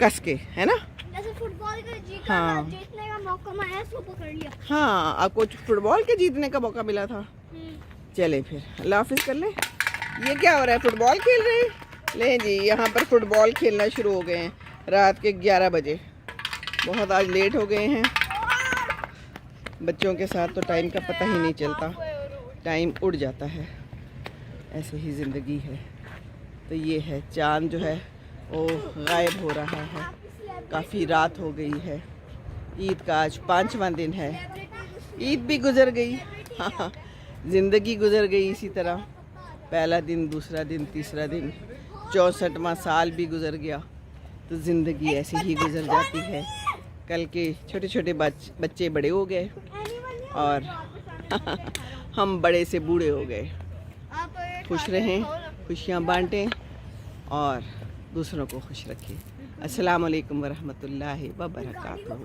कस के, है ना? जैसे फुटबॉल का हाँ। जीतने का मौका मिला इसको पकड़ लिया। हाँ, आपको फुटबॉल के जीतने का मौका मिला था। चले फिर अल्लाह हाफिज़ कर लें। ये क्या हो रहा है, फुटबॉल खेल रहे हैं? लें जी, यहाँ पर फुटबॉल खेलना शुरू हो गए हैं रात के 11 बजे। बहुत आज लेट हो गए हैं। बच्चों के साथ तो टाइम का पता ही नहीं चलता, टाइम उड़ जाता है, ऐसे ही ज़िंदगी है। तो ये है चाँद जो है वो गायब हो रहा है, काफ़ी रात हो गई है। ईद का आज 5वां दिन है। ईद भी गुज़र गई, हाँ, ज़िंदगी गुज़र गई इसी तरह। पहला दिन, दूसरा दिन, तीसरा दिन, 64वां साल भी गुज़र गया। तो ज़िंदगी ऐसे ही गुज़र जाती है। कल के छोटे छोटे बच्चे बड़े हो गए और हम बड़े से बूढ़े हो गए। खुश रहें, खुशियाँ बांटें और दूसरों को खुश रखें। अस्सलाम वालेकुम वरहमतुल्लाहि व बरकातहू।